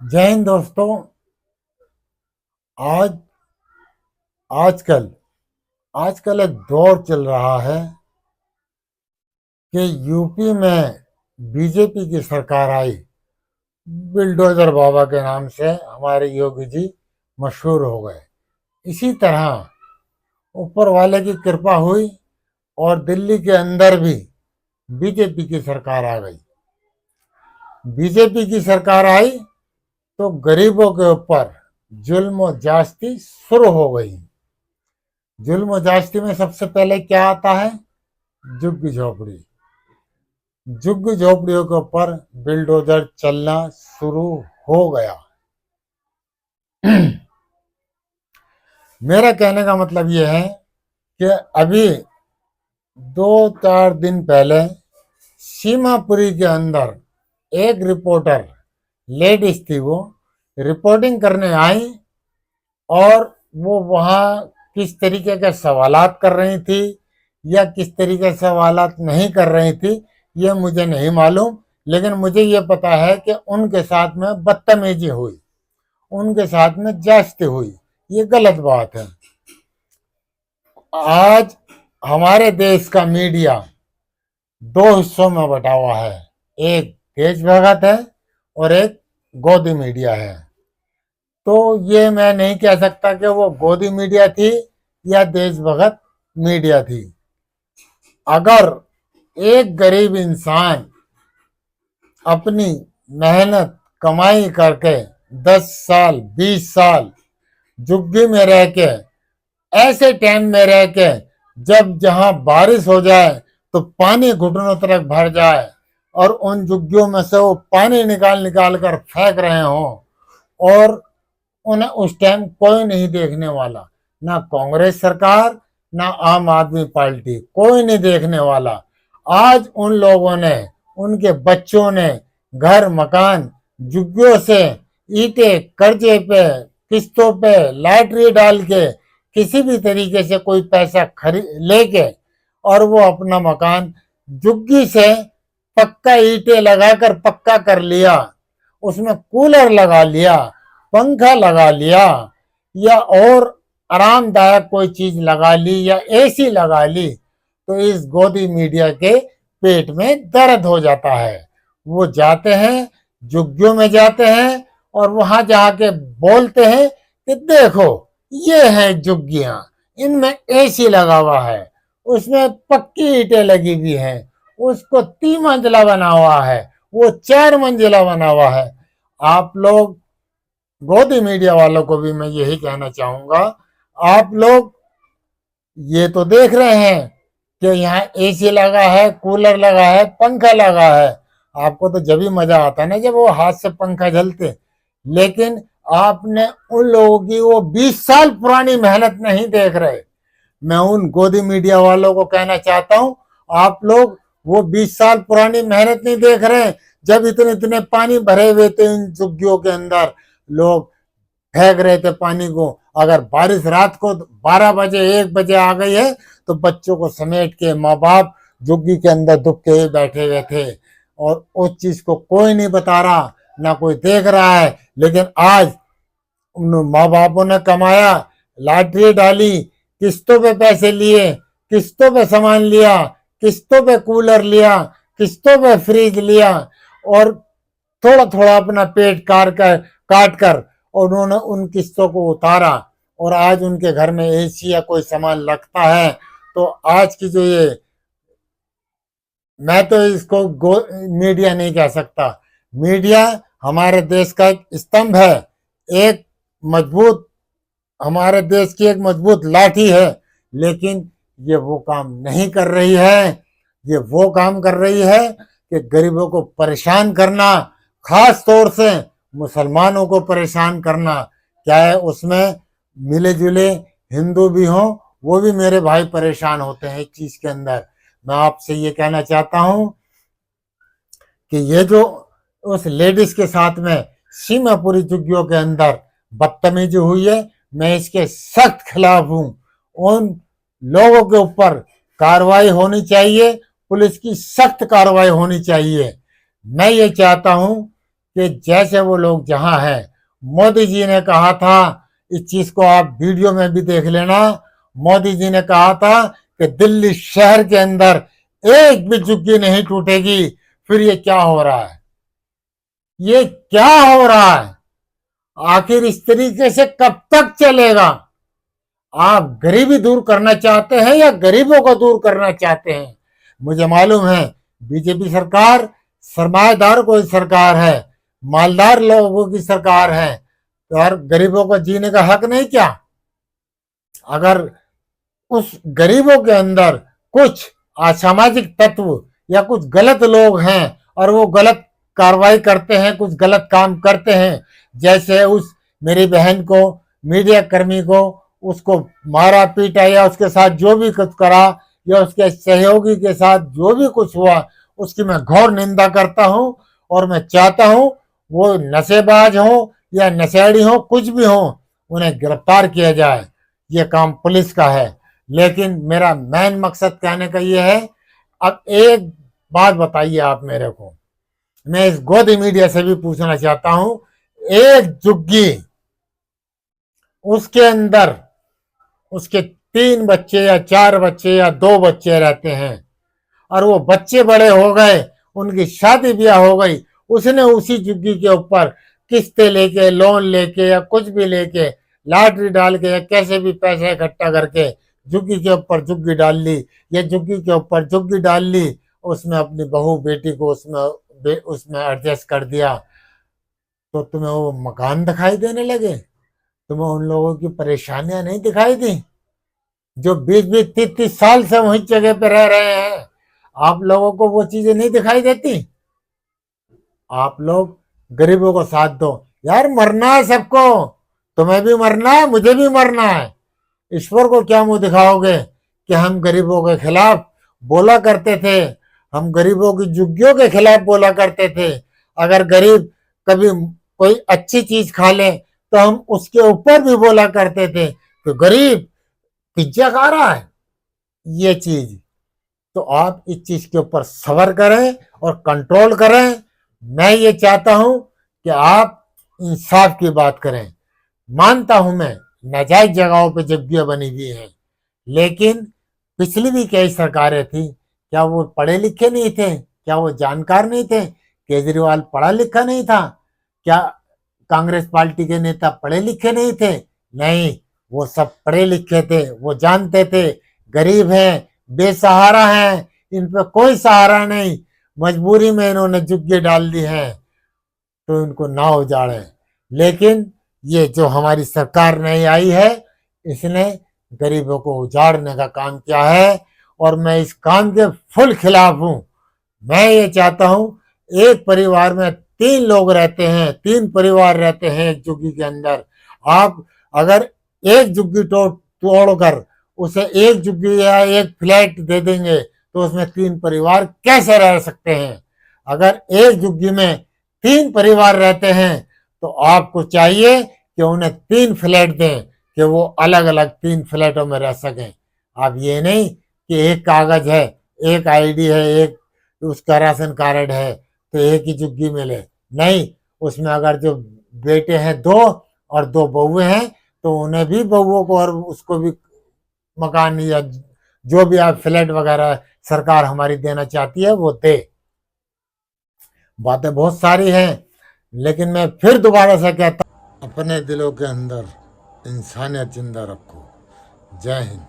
जय हिंद दोस्तों। आज आजकल आजकल एक दौर चल रहा है कि यूपी में बीजेपी की सरकार आई। बिल्डोजर बाबा के नाम से हमारे योगी जी मशहूर हो गए। इसी तरह ऊपर वाले की कृपा हुई और दिल्ली के अंदर भी बीजेपी की सरकार आ गई। बीजेपी की सरकार आई तो गरीबों के ऊपर जुल्म और ज्यादती शुरू हो गई। जुल्म ज्यादती में सबसे पहले क्या आता है? झुग्गी झोपड़ी। झुग्गी झोपड़ियों के ऊपर बिल्डोजर चलना शुरू हो गया। मेरा कहने का मतलब यह है कि अभी 2-4 दिन पहले सीमापुरी के अंदर एक रिपोर्टर, लेडीज थी, वो रिपोर्टिंग करने आई और वो वहाँ किस तरीके के सवालात कर रही थी या किस तरीके से सवालात नहीं कर रही थी ये मुझे नहीं मालूम, लेकिन मुझे ये पता है कि उनके साथ में बदतमीजी हुई, उनके साथ में ज्यादती हुई। ये गलत बात है। आज हमारे देश का मीडिया दो हिस्सों में बटा हुआ है। एक देशभक्त है और एक गोदी मीडिया है। तो ये मैं नहीं कह सकता कि वो गोदी मीडिया थी या देशभक्त मीडिया थी। अगर एक गरीब इंसान अपनी मेहनत कमाई करके 10 साल 20 साल झुग्गी में रह के, ऐसे टाइम में रह के जब जहां बारिश हो जाए तो पानी घुटनों तक भर जाए और उन झुग्गियों में से वो पानी निकाल निकाल कर फेंक रहे हों और उन्हें उस टाइम कोई नहीं देखने वाला, ना कांग्रेस सरकार ना आम आदमी पार्टी, कोई नहीं देखने वाला। आज उन लोगों ने, उनके बच्चों ने घर मकान झुग्गियों से ईंटें कर्जे पे, किस्तों पे, लॉटरी डाल के, किसी भी तरीके से कोई पैसा खरीद लेके और वो अपना मकान झुग्गी से पक्का ईंटें लगाकर पक्का कर लिया, उसमें कूलर लगा लिया, पंखा लगा लिया या और आरामदायक कोई चीज लगा ली या एसी लगा ली, तो इस गोदी मीडिया के पेट में दर्द हो जाता है। वो जाते हैं, झुग्गियों में जाते हैं और वहां जाके बोलते हैं कि देखो ये है झुग्गियां, इनमें एसी लगा हुआ है, उसमें पक्की ईंटें लगी हुई हैं, उसको 3 मंजिला बना हुआ है, वो 4 मंजिला बना हुआ है। आप लोग गोदी मीडिया वालों को भी मैं यही कहना चाहूंगा, आप लोग ये तो देख रहे हैं कि यहाँ एसी लगा है, कूलर लगा है, पंखा लगा है। आपको तो जब भी मजा आता है ना जब वो हाथ से पंखा झलते, लेकिन आपने उन लोगों की वो 20 साल पुरानी मेहनत नहीं देख रहे। मैं उन गोदी मीडिया वालों को कहना चाहता हूं, आप लोग वो 20 साल पुरानी मेहनत नहीं देख रहे। जब इतने इतने पानी भरे हुए थे इन झुग्गियों के अंदर, लोग फेंक रहे थे पानी को। अगर बारिश रात को 12 बजे 1 बजे आ गई है तो बच्चों को समेट के माँ बाप झुग्गी के अंदर दुबके हुए बैठे हुए थे और उस चीज को कोई नहीं बता रहा, ना कोई देख रहा है। लेकिन आज उन माँ बापों ने कमाया, लॉटरी डाली, किस्तों पे पैसे लिए, किस्तों पे सामान लिया, किस्तों पे कूलर लिया, किस्तों पे फ्रिज लिया और थोड़ा थोड़ा अपना पेट काट कर और उन्होंने उन किस्तों को उतारा और आज उनके घर में एसी या कोई सामान लगता है। तो आज की जो ये, मैं तो इसको मीडिया नहीं कह सकता। मीडिया हमारे देश का एक स्तंभ है, एक मजबूत, हमारे देश की एक मजबूत लाठी है, लेकिन ये वो काम नहीं कर रही है। ये वो काम कर रही है कि गरीबों को परेशान करना, खास तौर से मुसलमानों को परेशान करना। क्या है उसमें मिले जुले हिंदू भी हों, वो भी मेरे भाई परेशान होते हैं इस चीज के अंदर। मैं आपसे ये कहना चाहता हूं कि ये जो उस लेडीज के साथ में सीमापुरी झुग्गियों के अंदर बदतमीजी हुई है, मैं इसके सख्त खिलाफ हूं। उन लोगों के ऊपर कार्रवाई होनी चाहिए, पुलिस की सख्त कार्रवाई होनी चाहिए। मैं ये चाहता हूं कि जैसे वो लोग जहां हैं, मोदी जी ने कहा था, इस चीज को आप वीडियो में भी देख लेना, मोदी जी ने कहा था कि दिल्ली शहर के अंदर एक भी झुग्गी नहीं टूटेगी। फिर ये क्या हो रहा है, ये क्या हो रहा है? आखिर इस तरीके से कब तक चलेगा? आप गरीबी दूर करना चाहते हैं या गरीबों को दूर करना चाहते हैं? मुझे मालूम है बीजेपी सरकार सरमाएदार कोई सरकार है, मालदार लोगों की सरकार है, तो यार गरीबों को जीने का हक नहीं क्या? अगर उस गरीबों के अंदर कुछ असामाजिक तत्व या कुछ गलत लोग हैं और वो गलत कार्रवाई करते हैं, कुछ गलत काम करते हैं, जैसे उस मेरी बहन को, मीडिया कर्मी को, उसको मारा पीटा या उसके साथ जो भी कुछ करा या उसके सहयोगी के साथ जो भी कुछ हुआ, उसकी मैं घोर निंदा करता हूं। और मैं चाहता हूं वो नशेबाज हो या नशेड़ी हो, कुछ भी हो, उन्हें गिरफ्तार किया जाए। ये काम पुलिस का है। लेकिन मेरा मेन मकसद कहने का ये है, अब एक बात बताइए आप मेरे को, मैं इस गोदी मीडिया से भी पूछना चाहता हूं, एक झुग्गी उसके अंदर उसके 3 बच्चे या 4 बच्चे या 2 बच्चे रहते हैं और वो बच्चे बड़े हो गए, उनकी शादी ब्याह हो गई, उसने उसी झुग्गी के ऊपर किस्तें लेके, लोन लेके या कुछ भी लेके, लॉटरी डाल के या कैसे भी पैसे इकट्ठा करके झुग्गी के ऊपर झुग्गी डाल ली या झुग्गी के ऊपर झुग्गी डाल ली, उसमें अपनी बहू बेटी को उसमें एडजस्ट कर दिया, तो तुम्हें वो मकान दिखाई देने लगे? तुम्हें उन लोगों की परेशानियां नहीं दिखाई दी जो 20-20, 30-30 साल से वही जगह पे रह रहे हैं? आप लोगों को वो चीजें नहीं दिखाई देती? आप लोग गरीबों को साथ दो यार, मरना है सबको, तुम्हें भी मरना है, मुझे भी मरना है। ईश्वर को क्या मुंह दिखाओगे कि हम गरीबों के खिलाफ बोला करते थे, हम गरीबों की झुग्गियों के खिलाफ बोला करते थे। अगर गरीब कभी कोई अच्छी चीज खा ले तो हम उसके ऊपर भी बोला करते थे कि गरीब पिज्जा खा रहा है, ये चीज। तो आप इस चीज के ऊपर सब्र करें और कंट्रोल करें। मैं ये चाहता हूं कि आप इंसाफ की बात करें। मानता हूं मैं नाजायज जगहों पे जग्गियां बनी हुई हैं, लेकिन पिछली भी कई सरकारें थी, क्या वो पढ़े लिखे नहीं थे? क्या वो जानकार नहीं थे? केजरीवाल पढ़ा लिखा नहीं था? क्या कांग्रेस पार्टी के नेता पढ़े लिखे नहीं थे? नहीं, वो सब पढ़े लिखे थे, वो जानते थे गरीब हैं, बेसहारा हैं, इन पे कोई सहारा नहीं, मजबूरी में इन्होंने झुग्गी डाल दी है, तो इनको ना उजाड़े। लेकिन ये जो हमारी सरकार नई आई है, इसने गरीबों को उजाड़ने का काम किया है और मैं इस काम के फुल खिलाफ हूं। मैं ये चाहता हूं, एक परिवार में 3 लोग रहते हैं, 3 परिवार रहते हैं एक झुग्गी के अंदर, आप अगर एक झुग्गी तोड़कर उसे एक झुग्गी या एक फ्लैट दे देंगे तो उसमें 3 परिवार कैसे रह सकते हैं? अगर एक झुग्गी में 3 परिवार रहते हैं तो आपको चाहिए कि उन्हें 3 फ्लैट दें कि वो अलग अलग 3 फ्लैटों में रह सकें। आप ये नहीं कि एक कागज है, एक आईडी है, एक उसका राशन कार्ड है तो एक ही झुग्गी मिले। नहीं, उसमें अगर जो बेटे हैं 2 और 2 बहुएं हैं तो उन्हें भी बहुओं को और उसको भी मकान या जो भी आप फ्लैट वगैरह सरकार हमारी देना चाहती है वो दे। बातें बहुत सारी हैं, लेकिन मैं फिर दोबारा से कहता हूं, अपने दिलों के अंदर इंसानियत जिंदा रखो। जय हिंद।